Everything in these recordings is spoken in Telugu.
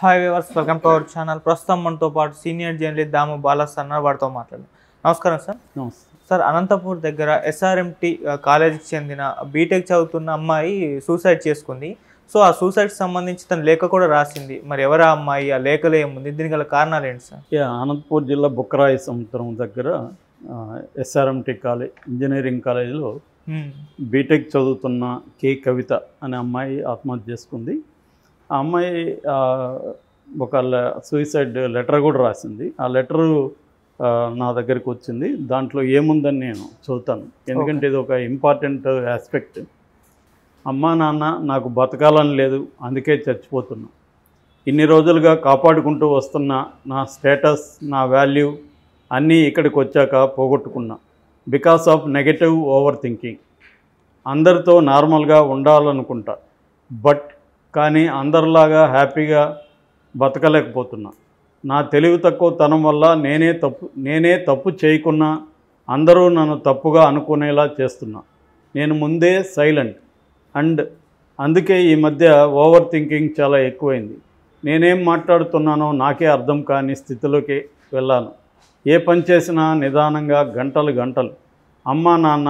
Hi viewers, welcome to our channel. ప్రస్తుతం మనతో పాటు సీనియర్ జర్నలిస్ట్ దాము బాలాస్ అన్న వారితో మాట్లాడారు. నమస్కారం సార్. సార్, అనంతపూర్ దగ్గర ఎస్ఆర్ఎంటీ కాలేజీకి చెందిన బీటెక్ చదువుతున్న అమ్మాయి సూసైడ్ చేసుకుంది. సో ఆ సూసైడ్కి సంబంధించి తన లేఖ కూడా రాసింది. మరి ఎవరు ఆ అమ్మాయి, ఆ లేఖలో ఏముంది, దీనికి గల కారణాలు ఏంటి సార్? అనంతపూర్ జిల్లా బుక్కరాయి సముద్రం దగ్గర ఎస్ఆర్ఎంటీ కాలేజ్ ఇంజనీరింగ్ కాలేజీలో బీటెక్ చదువుతున్న కే కవిత అనే అమ్మాయి ఆత్మహత్య చేసుకుంది. ఆ అమ్మాయి ఒక సూసైడ్ లెటర్ కూడా రాసింది. ఆ లెటరు నా దగ్గరికి వచ్చింది. దాంట్లో ఏముందని నేను చదువుతాను, ఎందుకంటే ఇది ఒక ఇంపార్టెంట్ ఆస్పెక్ట్. అమ్మా నాన్న నాకు బతకాలని లేదు, అందుకే చచ్చిపోతున్నా. ఇన్ని రోజులుగా కాపాడుకుంటూ వస్తున్న నా స్టేటస్, నా వాల్యూ అన్నీ ఇక్కడికి వచ్చాక పోగొట్టుకున్నా. Because of negative over thinking. అందరితో నార్మల్గా ఉండాలనుకుంటా, బట్ కానీ అందరిలాగా హ్యాపీగా బతకలేకపోతున్నా. నా తెలివి తక్కువ తనం వల్ల నేనే తప్పు చేయకున్నా అందరూ నన్ను తప్పుగా అనుకునేలా చేస్తున్నా. నేను ముందే సైలెంట్ అండ్ అందుకే ఈ మధ్య ఓవర్ థింకింగ్ చాలా ఎక్కువైంది. నేనేం మాట్లాడుతున్నానో నాకే అర్థం కాని స్థితిలోకి వెళ్ళాను. ఏ పని చేసినా నిదానంగా గంటలు. అమ్మా నాన్న,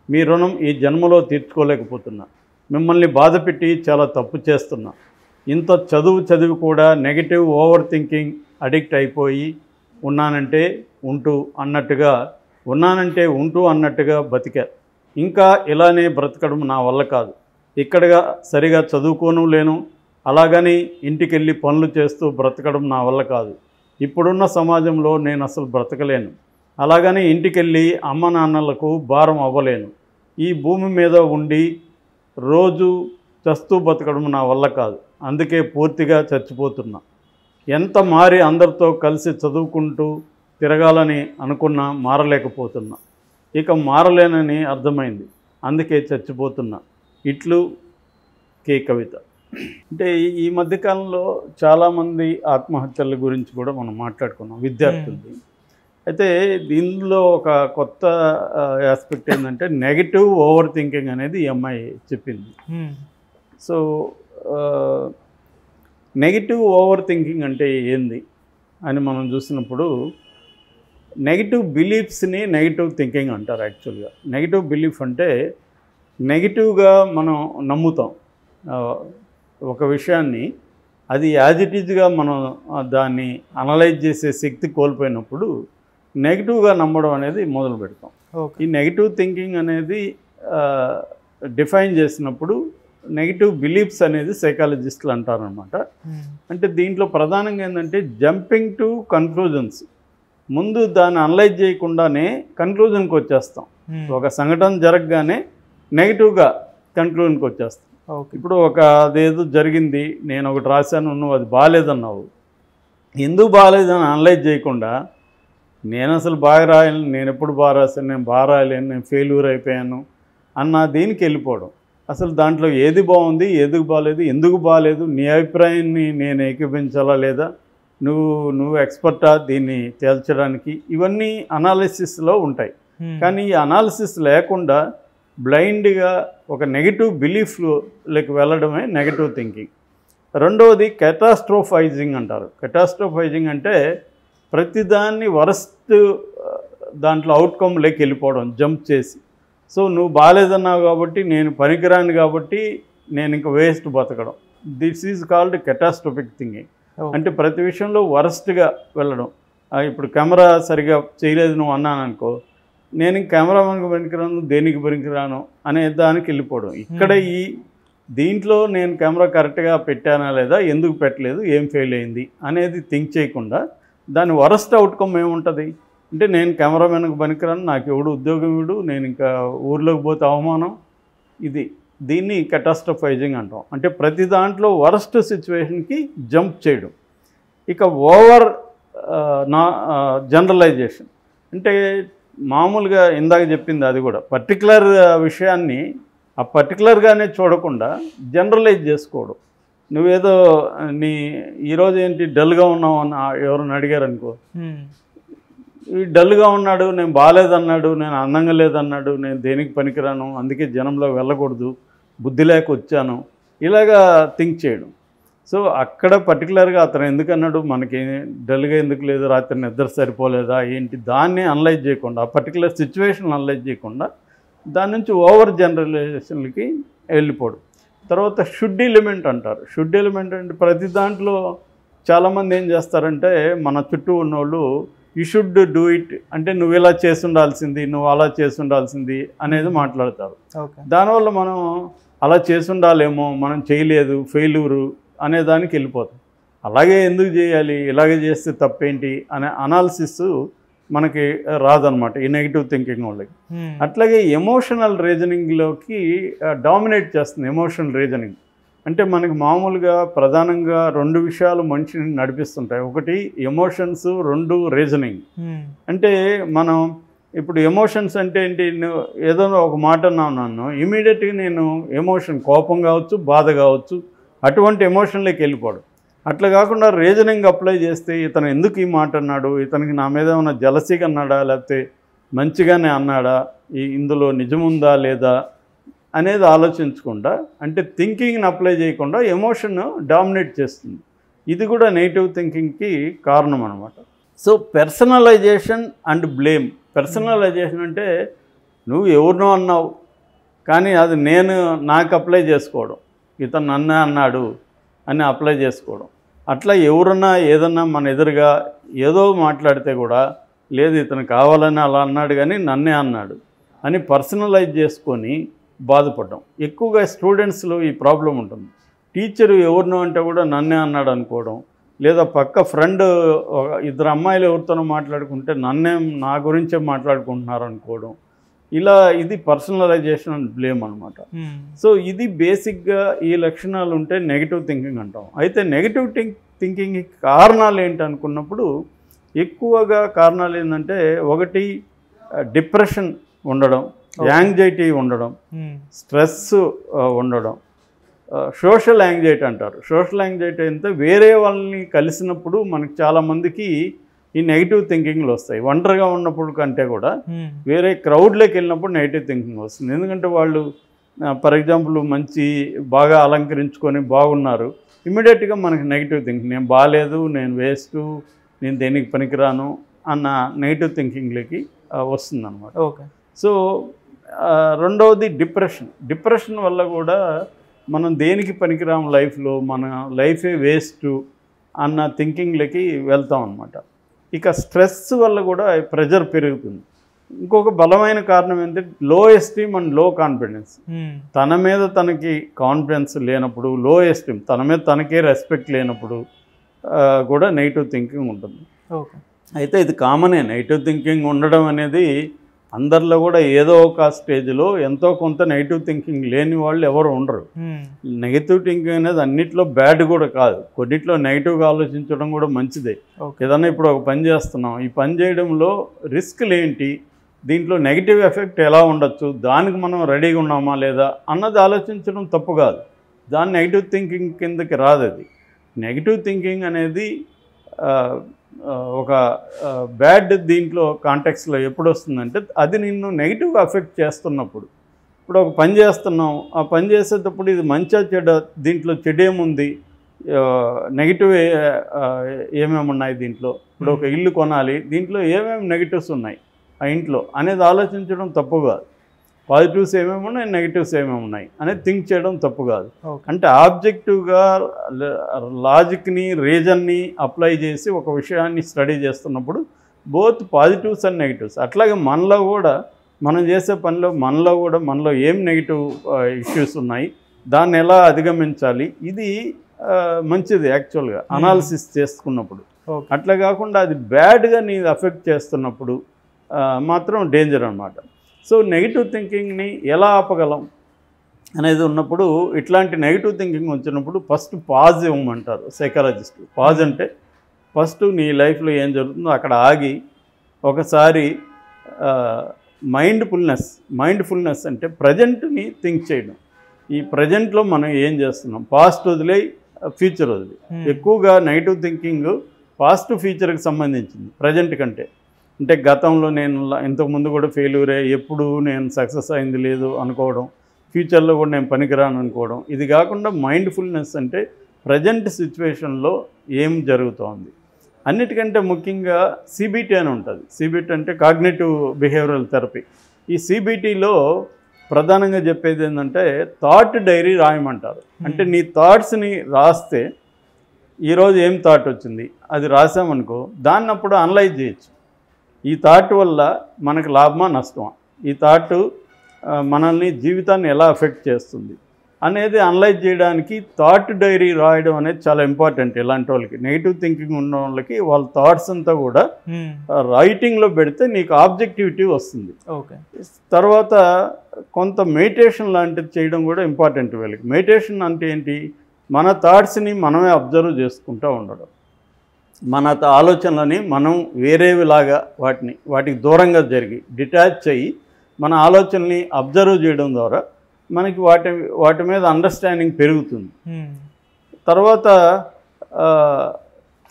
మీ రుణం ఈ జన్మలో తీర్చుకోలేకపోతున్నా. మిమ్మల్ని బాధపెట్టి చాలా తప్పు చేస్తున్నా. ఇంత చదివి కూడా నెగిటివ్ ఓవర్ థింకింగ్ అడిక్ట్ అయిపోయి ఉన్నానంటే ఉంటూ అన్నట్టుగా బతికా. ఇంకా ఇలానే బ్రతకడం నా వల్ల కాదు. ఇక్కడగా సరిగా చదువుకోను లేను, అలాగని ఇంటికెళ్ళి పనులు చేస్తూ బ్రతకడం నా వల్ల కాదు. ఇప్పుడున్న సమాజంలో నేను అసలు బ్రతకలేను. అలాగని ఇంటికెళ్ళి అమ్మ నాన్నలకు భారం అవ్వలేను. ఈ భూమి మీద ఉండి రోజు చస్తూ బతకడం నా వల్ల కాదు. అందుకే పూర్తిగా చచ్చిపోతున్నా. ఎంత మారి అందరితో కలిసి చదువుకుంటూ తిరగాలని అనుకున్నా మారలేకపోతున్నా. ఇక మారలేనని అర్థమైంది, అందుకే చచ్చిపోతున్నా. ఇట్లు కే కవిత. అంటే ఈ మధ్యకాలంలో చాలామంది ఆత్మహత్యల గురించి కూడా మనం మాట్లాడుకున్నాం, విద్యార్థులది. అయితే దీనిలో ఒక కొత్త ఆస్పెక్ట్ ఏంటంటే నెగిటివ్ ఓవర్ థింకింగ్ అనేది ఈ అమ్మాయి చెప్పింది. సో నెగిటివ్ ఓవర్ థింకింగ్ అంటే ఏంది అని మనం చూసినప్పుడు, నెగిటివ్ బిలీఫ్స్ని నెగిటివ్ థింకింగ్ అంటారు. యాక్చువల్గా నెగిటివ్ బిలీఫ్ అంటే నెగిటివ్గా మనం నమ్ముతాం ఒక విషయాన్ని. అది యాజ్ ఇట్ ఈజ్గా మనం దాన్ని అనలైజ్ చేసే శక్తి కోల్పోయినప్పుడు నెగిటివ్గా నమ్మడం అనేది మొదలు పెడతాం. ఈ నెగిటివ్ థింకింగ్ అనేది డిఫైన్ చేసినప్పుడు నెగిటివ్ బిలీఫ్స్ అనేది సైకాలజిస్టులు అంటారనమాట. అంటే దీంట్లో ప్రధానంగా ఏంటంటే జంపింగ్ టు కన్క్లూజన్స్. ముందు దాన్ని అనలైజ్ చేయకుండానే కన్క్లూజన్కి వచ్చేస్తాం. ఒక సంఘటన జరగగానే నెగిటివ్గా కన్క్లూజన్కి వచ్చేస్తాం. ఇప్పుడు అదేదో జరిగింది, నేను ఒకటి రాశాను, నువ్వు అది బాగాలేదన్నావు. ఎందుకు బాగాలేదని అనలైజ్ చేయకుండా నేను అసలు బాగా రాయను, నేను ఎప్పుడు బాగా రాశాను, నేను బాగా రాయలేను, నేను ఫెయిల్యూర్ అయిపోయాను అన్న దీనికి వెళ్ళిపోవడం. అసలు దాంట్లో ఏది బాగుంది, ఏది బాగాలేదు, ఎందుకు బాగాలేదు, నీ అభిప్రాయాన్ని నేను ఏకీపించాలా లేదా, నువ్వు ఎక్స్పర్టా దీన్ని తేల్చడానికి, ఇవన్నీ అనాలిసిస్లో ఉంటాయి. కానీ ఈ అనాలిసిస్ లేకుండా బ్లైండ్గా ఒక నెగిటివ్ బిలీఫ్లోకి వెళ్ళడమే నెగిటివ్ థింకింగ్. రెండవది కెటాస్ట్రోఫైజింగ్ అంటారు. కెటాస్ట్రోఫైజింగ్ అంటే ప్రతిదాన్ని వరస్ట్ దాంట్లో అవుట్కమ్లోకి వెళ్ళిపోవడం, జంప్ చేసి. సో నువ్వు బాగాలేదన్నావు కాబట్టి, నేను పనికిరాను కాబట్టి నేను ఇంకా వేస్ట్ బతకడం. This is called catastrophic thinking. అంటే ప్రతి విషయంలో వరస్ట్గా వెళ్ళడం. ఇప్పుడు కెమెరా సరిగా చేయలేదు నువ్వు అన్నాను అనుకో, నేను కెమెరామెన్కి పనికిరాను, దేనికి పనికిరాను అనే దానికి వెళ్ళిపోవడం. ఇక్కడ దీంట్లో నేను కెమెరా కరెక్ట్గా పెట్టానా లేదా, ఎందుకు పెట్టలేదు, ఏం ఫెయిల్ అయింది అనేది థింక్ చేయకుండా దాని వరస్ట్ అవుట్కమ్ ఏముంటుంది అంటే, నేను కెమెరామెన్కి పనికిరాను, నాకు ఎవడు ఉద్యోగం ఇవ్వడు, నేను ఇంకా ఊర్లోకి పోతే అవమానం. దీన్ని కెటాస్ట్రోఫైజింగ్ అంటాం. అంటే ప్రతి దాంట్లో వరస్ట్ సిచ్యువేషన్కి జంప్ చేయడం. ఇక ఓవర్ జనరలైజేషన్ అంటే మామూలుగా ఇందాక చెప్పింది అది కూడా పర్టికులర్ విషయాన్ని ఆ పర్టికులర్గానే చూడకుండా జనరలైజ్ చేసుకోవడం. నువ్వేదో ఈరోజు ఏంటి డల్గా ఉన్నావు అని ఎవరైనా అడిగారు అనుకో, ఈ డల్గా ఉన్నాడు, నేను బాగాలేదన్నాడు, నేను అందంగా లేదన్నాడు, నేను దేనికి పనికిరాను, అందుకే జనంలో వెళ్ళకూడదు, బుద్ధి లేక వచ్చాను, ఇలాగా థింక్ చేయడం. సో అక్కడ పర్టికులర్గా అతను ఎందుకన్నాడు, మనకి డల్గా ఎందుకు లేదు, రాత్రి నిద్ర సరిపోలేదా ఏంటి, దాన్ని అనలైజ్ చేయకుండా, ఆ పర్టికులర్ సిచ్యువేషన్ అనలైజ్ చేయకుండా దాని నుంచి ఓవర్ జనరలైజేషన్లకి వెళ్ళిపోవడం. తర్వాత షుడ్ ఎలిమెంట్ అంటారు. షుడ్ ఎలిమెంట్ అంటే ప్రతి దాంట్లో చాలామంది ఏం చేస్తారంటే, మన చుట్టూ ఉన్నోళ్ళు యూ షుడ్ డూ ఇట్ అంటే నువ్వు ఇలా చేసి ఉండాల్సింది, నువ్వు అలా చేసి ఉండాల్సింది అనేది మాట్లాడతారు. దానివల్ల మనం అలా చేసి ఉండాలేమో, మనం చేయలేదు, ఫెయిల్యూరు అనే దానికి వెళ్ళిపోతాం. అలాగే ఎందుకు చేయాలి, ఇలాగే చేస్తే తప్పేంటి అనే అనాలిసిస్ మనకి రాదనమాట ఈ నెగిటివ్ థింకింగ్ వాళ్ళకి. అట్లాగే ఎమోషనల్ రీజనింగ్లోకి డామినేట్ చేస్తుంది. ఎమోషనల్ రీజనింగ్ అంటే మనకి మామూలుగా ప్రధానంగా 2 విషయాలు మనిషిని నడిపిస్తుంటాయి. ఒకటి ఎమోషన్స్, 2 రీజనింగ్. అంటే మనం ఇప్పుడు ఎమోషన్స్ అంటే ఏంటి, ఏదో ఒక మాట అన్నాను, ఇమీడియట్గా నేను ఎమోషన్, కోపం కావచ్చు, బాధ కావచ్చు, అటువంటి ఎమోషన్లోకి వెళ్ళిపోవడం. అట్లా కాకుండా రీజనింగ్ అప్లై చేస్తే ఇతను ఎందుకు ఈ మాట అన్నాడు, ఇతనికి నా మీద ఏమైనా జలసీగా అన్నాడా, లేకపోతే మంచిగానే అన్నాడా, ఇందులో నిజముందా లేదా అనేది ఆలోచించకుండా, అంటే థింకింగ్ని అప్లై చేయకుండా ఎమోషన్ డామినేట్ చేస్తుంది. ఇది కూడా నెగిటివ్ థింకింగ్కి కారణం అనమాట. So personalisation and blame. Personalisation అంటే నువ్వు ఎవరినో అన్నావు కానీ అది నాకు అప్లై చేసుకోవడం, ఇతను నన్నే అన్నాడు అని అప్లై చేసుకోవడం. అట్లా ఎవరన్నా ఏదన్నా మన ఎదురుగా ఏదో మాట్లాడితే కూడా, లేదు ఇతను కావాలని అలా అన్నాడు కానీ నన్నే అన్నాడు అని పర్సనలైజ్ చేసుకొని బాధపడ్డాం. ఎక్కువగా స్టూడెంట్స్లో ఈ ప్రాబ్లం ఉంటుంది. టీచరు ఎవరినో అంటే కూడా నన్నే అన్నాడు అనుకోవడం, లేదా పక్క ఫ్రెండ్ 2 అమ్మాయిలు ఎవరితోనో మాట్లాడుకుంటే నా గురించే మాట్లాడుకుంటున్నారు అనుకోవడం. ఇలా ఇది పర్సనలైజేషన్ అండ్ బ్లేమ్ అనమాట. సో ఇది బేసిక్గా ఈ లక్షణాలు ఉంటే నెగిటివ్ థింకింగ్ అంటాం. అయితే నెగిటివ్ థింకింగ్కి కారణాలు ఏంటి అనుకున్నప్పుడు ఎక్కువగా కారణాలు ఏంటంటే, ఒకటి డిప్రెషన్ ఉండడం, యాంగ్జైటీ ఉండడం, స్ట్రెస్ ఉండడం, సోషల్ యాంగ్జైటీ అంటారు. సోషల్ యాంగ్జైటీ అంటే వేరే వాళ్ళని కలిసినప్పుడు మనకి చాలామందికి ఈ నెగిటివ్ థింకింగ్లు వస్తాయి. ఒంటరిగా ఉన్నప్పుడు కంటే కూడా వేరే క్రౌడ్లోకి వెళ్ళినప్పుడు నెగిటివ్ థింకింగ్ వస్తుంది. ఎందుకంటే వాళ్ళు ఫర్ ఎగ్జాంపుల్ మంచి బాగా అలంకరించుకొని బాగున్నారు, ఇమీడియట్గా మనకి నెగిటివ్ థింకింగ్, నేను బాగాలేదు, నేను వేస్ట్, నేను దేనికి పనికిరాను అన్న నెగిటివ్ థింకింగ్లోకి వస్తుందన్నమాట. ఓకే. సో రెండవది డిప్రెషన్ వల్ల కూడా మనం దేనికి పనికిరాము లైఫ్లో, మన లైఫే వేస్ట్ అన్న థింకింగ్లోకి వెళ్తాం అన్నమాట. ఇక స్ట్రెస్ వల్ల కూడా ప్రెషర్ పెరుగుతుంది. ఇంకొక బలమైన కారణం ఏంటంటే లో ఎస్టీమ్ అండ్ లో కాన్ఫిడెన్స్. తన మీద తనకి కాన్ఫిడెన్స్ లేనప్పుడు, లో ఎస్టీమ్, తన మీద తనకే రెస్పెక్ట్ లేనప్పుడు కూడా నెగిటివ్ థింకింగ్ ఉంటుంది. అయితే ఇది కామనే. నెగిటివ్ థింకింగ్ ఉండడం అనేది అందరిలో కూడా ఏదో ఒక స్టేజ్లో ఎంతో కొంత నెగిటివ్ థింకింగ్ లేని వాళ్ళు ఎవరు ఉండరు. నెగిటివ్ థింకింగ్ అనేది అన్నిట్లో బ్యాడ్ కూడా కాదు, కొన్నిట్లో నెగిటివ్గా ఆలోచించడం కూడా మంచిదే. ఏదన్నా ఇప్పుడు ఒక పని చేస్తున్నాం, ఈ పని చేయడంలో రిస్క్లు ఏంటి, దీంట్లో నెగిటివ్ ఎఫెక్ట్ ఎలా ఉండొచ్చు, దానికి మనం రెడీగా ఉన్నామా లేదా అన్నది ఆలోచించడం తప్పు కాదు. దాని నెగిటివ్ థింకింగ్ కిందకి రాదు. అది నెగిటివ్ థింకింగ్ అనేది ఒక బ్యాడ్ దీంట్లో కాంటెక్స్లో ఎప్పుడు వస్తుందంటే, అది నిన్ను నెగిటివ్గా అఫెక్ట్ చేస్తున్నప్పుడు. ఇప్పుడు ఒక పని చేస్తున్నాం, ఆ పని చేసేటప్పుడు ఇది మంచిగా చెడ్డ, దీంట్లో చెడేముంది, నెగిటివ్ ఏమేమి ఉన్నాయి దీంట్లో, ఇప్పుడు ఒక ఇల్లు కొనాలి, దీంట్లో ఏమేమి నెగిటివ్స్ ఉన్నాయి ఆ ఇంట్లో అనేది ఆలోచించడం తప్పు కాదు. పాజిటివ్స్ ఏమేమి ఉన్నాయి, నెగిటివ్స్ ఏమేమి ఉన్నాయి అనేది థింక్ చేయడం తప్పు కాదు. అంటే ఆబ్జెక్టివ్గా లాజిక్ని, రీజన్ని అప్లై చేసి ఒక విషయాన్ని స్టడీ చేస్తున్నప్పుడు బోత్ పాజిటివ్స్ అండ్ నెగిటివ్స్. అట్లాగే మనలో కూడా, మనం చేసే పనిలో మనలో ఏం నెగిటివ్ ఇష్యూస్ ఉన్నాయి, దాన్ని ఎలా అధిగమించాలి, ఇది మంచిది యాక్చువల్గా అనాలిసిస్ చేసుకున్నప్పుడు. అట్లా కాకుండా అది బ్యాడ్గా నీ అఫెక్ట్ చేస్తున్నప్పుడు మాత్రం డేంజర్ అన్నమాట. సో నెగిటివ్ థింకింగ్ని ఎలా ఆపగలం అనేది ఉన్నప్పుడు, ఇట్లాంటి నెగిటివ్ థింకింగ్ వచ్చినప్పుడు ఫస్ట్ పాజ్ ఇవ్వమంటారు సైకాలజిస్ట్. పాజ్ అంటే ఫస్ట్ నీ లైఫ్లో ఏం జరుగుతుందో అక్కడ ఆగి ఒకసారి మైండ్ఫుల్నెస్ అంటే ప్రజెంట్ని థింక్ చేయడం. ఈ ప్రజెంట్లో మనం ఏం చేస్తున్నాం, పాస్ట్ వదిలే ఫ్యూచర్ వదిలి. ఎక్కువగా నెగిటివ్ థింకింగ్ పాస్ట్ ఫ్యూచర్కి సంబంధించింది ప్రజెంట్ కంటే. అంటే గతంలో నేను ఇంతకుముందు కూడా ఫెయిల్యూరే, ఎప్పుడు నేను సక్సెస్ అయింది లేదు అనుకోవడం, ఫ్యూచర్లో కూడా నేను పనికిరాను అనుకోవడం. ఇది కాకుండా మైండ్ఫుల్నెస్ అంటే ప్రజెంట్ సిచ్యువేషన్లో ఏం జరుగుతోంది. అన్నిటికంటే ముఖ్యంగా సిబిటి అని ఉంటుంది. సిబిటి అంటే కాగ్నిటివ్ బిహేవియరల్ థెరపీ. ఈ సిబిటిలో ప్రధానంగా చెప్పేది ఏంటంటే థాట్ డైరీ రాయమంటారు. అంటే నీ థాట్స్ని రాస్తే ఈరోజు ఏం థాట్ వచ్చింది అది రాసామనుకో, దాన్ని అప్పుడు అనలైజ్ చేయొచ్చు. ఈ థాట్ వల్ల మనకు లాభమా నష్టమా, ఈ థాట్ మనల్ని జీవితాన్ని ఎలా ఎఫెక్ట్ చేస్తుంది అనేది అనలైజ్ చేయడానికి థాట్ డైరీ రాయడం అనేది చాలా ఇంపార్టెంట్. ఇలాంటి వాళ్ళకి, నెగిటివ్ థింకింగ్ ఉన్న వాళ్ళకి వాళ్ళ థాట్స్ అంతా కూడా రైటింగ్లో పెడితే నీకు ఆబ్జెక్టివిటీ వస్తుంది. తర్వాత కొంత మెడిటేషన్ లాంటిది చేయడం కూడా ఇంపార్టెంట్ వీళ్ళకి. మెడిటేషన్ అంటే ఏంటి, మన థాట్స్ని మనమే అబ్జర్వ్ చేసుకుంటూ ఉండడం, మన ఆలోచనలని మనం వేరేవిలాగా వాటికి దూరంగా జరిగి డిటాచ్ అయ్యి మన ఆలోచనని అబ్జర్వ్ చేయడం ద్వారా మనకి వాటి మీద అండర్స్టాండింగ్ పెరుగుతుంది. తర్వాత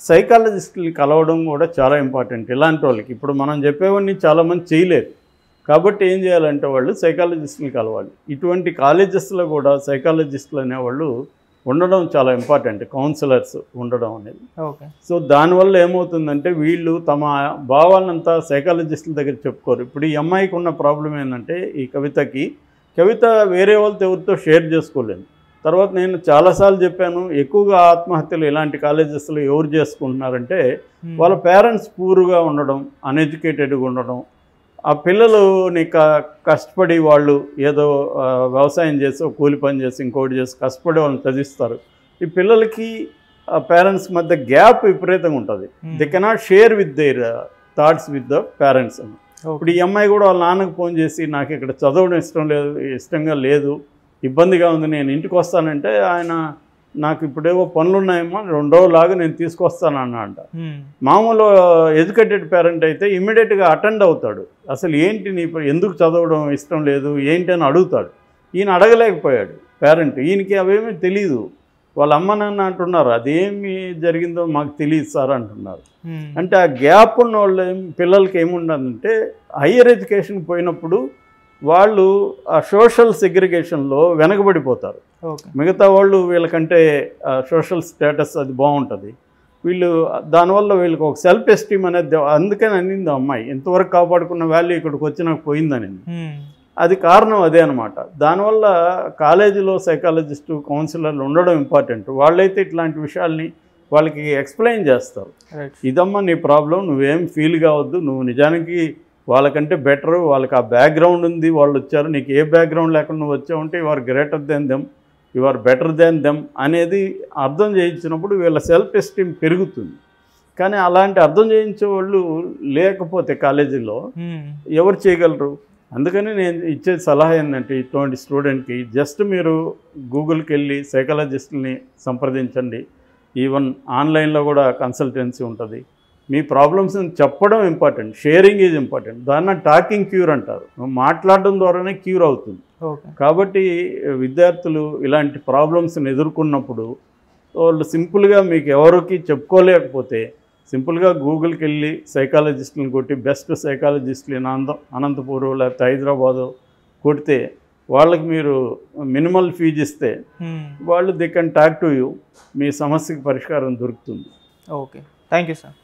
సైకాలజిస్టుని కలవడం కూడా చాలా ఇంపార్టెంట్ ఇలాంటి వాళ్ళకి. ఇప్పుడు మనం చెప్పేవన్నీ చాలామంది చేయలేరు, కాబట్టి ఏం చేయాలంటే వాళ్ళు సైకాలజిస్టుని కలవాలి. ఇటువంటి కాలేజెస్లో కూడా సైకాలజిస్టులు అనేవాళ్ళు ఉండడం చాలా ఇంపార్టెంట్, కౌన్సిలర్స్ ఉండడం అనేది. సో దానివల్ల ఏమవుతుందంటే వీళ్ళు తమ భావాలంతా సైకాలజిస్టుల దగ్గర చెప్పుకోరు. ఇప్పుడు ఈ అమ్మాయికి ఉన్న ప్రాబ్లం ఏంటంటే, ఈ కవిత వేరే వాళ్ళతో ఎవరితో షేర్ చేసుకోలేదు. తర్వాత నేను చాలాసార్లు చెప్పాను, ఎక్కువగా ఆత్మహత్యలు ఇలాంటి కాలేజెస్లో ఎవరు చేసుకుంటున్నారంటే వాళ్ళ పేరెంట్స్ పూర్గా ఉండడం, అన్ఎడ్యుకేటెడ్గా ఉండడం, ఆ పిల్లలుని కష్టపడి వాళ్ళు ఏదో వ్యవసాయం చేసి కూలి పని చేసి ఇంకోటి చేసి కష్టపడి వాళ్ళని చదివిస్తారు. ఈ పిల్లలకి పేరెంట్స్ మధ్య గ్యాప్ విపరీతంగా ఉంటుంది. They cannot share with their thoughts with the parents అని. ఇప్పుడు ఈ అమ్మాయి కూడా వాళ్ళ నాన్నకు ఫోన్ చేసి నాకు ఇక్కడ చదవడం ఇష్టంగా లేదు, ఇబ్బందిగా ఉంది, నేను ఇంటికి వస్తానంటే ఆయన నాకు ఇప్పుడేవో పనులు ఉన్నాయేమో 2 రోజులాగా నేను తీసుకొస్తానన్నా అంట. మామూలు ఎడ్యుకేటెడ్ పేరెంట్ అయితే ఇమ్మీడియట్గా అటెండ్ అవుతాడు. అసలు ఏంటి నీ ఎందుకు చదవడం ఇష్టం లేదు ఏంటి అని అడుగుతాడు. ఈయన అడగలేకపోయాడు పేరెంట్. ఈయనకి అవేమీ తెలియదు. వాళ్ళ అమ్మ నాన్న అంటున్నారు అదేమి జరిగిందో మాకు తెలియదు సార్ అంటున్నారు. అంటే ఆ గ్యాప్ ఉన్న వాళ్ళు పిల్లలకి ఏముండదంటే హయ్యర్ ఎడ్యుకేషన్ పోయినప్పుడు వాళ్ళు ఆ సోషల్ సెగ్రిగేషన్లో వెనకబడిపోతారు. మిగతా వాళ్ళు వీళ్ళకంటే సోషల్ స్టేటస్ అది బాగుంటుంది. వీళ్ళు దానివల్ల వీళ్ళకి ఒక సెల్ఫ్ ఎస్టీమ్ అనేది, అందుకని అనింది అమ్మాయి ఎంతవరకు కాపాడుకున్న వాల్యూ ఇక్కడికి వచ్చి నాకు పోయిందని. అది కారణం అదే అనమాట. దానివల్ల కాలేజీలో సైకాలజిస్టు కౌన్సిలర్లు ఉండడం ఇంపార్టెంట్. వాళ్ళైతే ఇట్లాంటి విషయాల్ని వాళ్ళకి ఎక్స్ప్లెయిన్ చేస్తారు. ఇదమ్మా నీ ప్రాబ్లం, నువ్వేం ఫీల్ కావద్దు, నువ్వు నిజానికి వాళ్ళకంటే బెటరు, వాళ్ళకి ఆ బ్యాక్గ్రౌండ్ ఉంది, వాళ్ళు వచ్చారు, నీకు ఏ బ్యాక్గ్రౌండ్ లేకుండా నువ్వు వచ్చావంటే you are greater than them, you are better than them అనేది అర్థం చేయించినప్పుడు వీళ్ళ సెల్ఫ్ ఎస్టీమ్ పెరుగుతుంది. కానీ అలాంటి అర్థం చేయించే వాళ్ళు లేకపోతే కాలేజీలో ఎవరు చేయగలరు? అందుకని నేను ఇచ్చే సలహా ఏంటంటే ఇటువంటి స్టూడెంట్కి జస్ట్ మీరు గూగుల్కి వెళ్ళి సైకాలజిస్ట్ని సంప్రదించండి. ఈవెన్ ఆన్లైన్లో కూడా కన్సల్టెన్సీ ఉంటుంది. మీ ప్రాబ్లమ్స్ని చెప్పడం ఇంపార్టెంట్, షేరింగ్ ఈజ్ ఇంపార్టెంట్. దాన్ని టాకింగ్ క్యూర్ అంటారు. మాట్లాడడం ద్వారానే క్యూర్ అవుతుంది. కాబట్టి విద్యార్థులు ఇలాంటి ప్రాబ్లమ్స్ని ఎదుర్కొన్నప్పుడు వాళ్ళు సింపుల్గా మీకు ఎవరికి చెప్పుకోలేకపోతే సింపుల్గా గూగుల్కి వెళ్ళి సైకాలజిస్టులను కొట్టి బెస్ట్ సైకాలజిస్టులు ఇన్ అనంతపూర్ లేకపోతే హైదరాబాదు కొడితే వాళ్ళకి మీరు మినిమల్ ఫీజు ఇస్తే వాళ్ళు they can talk to you, మీ సమస్యకి పరిష్కారం దొరుకుతుంది. Okay, thank you sir.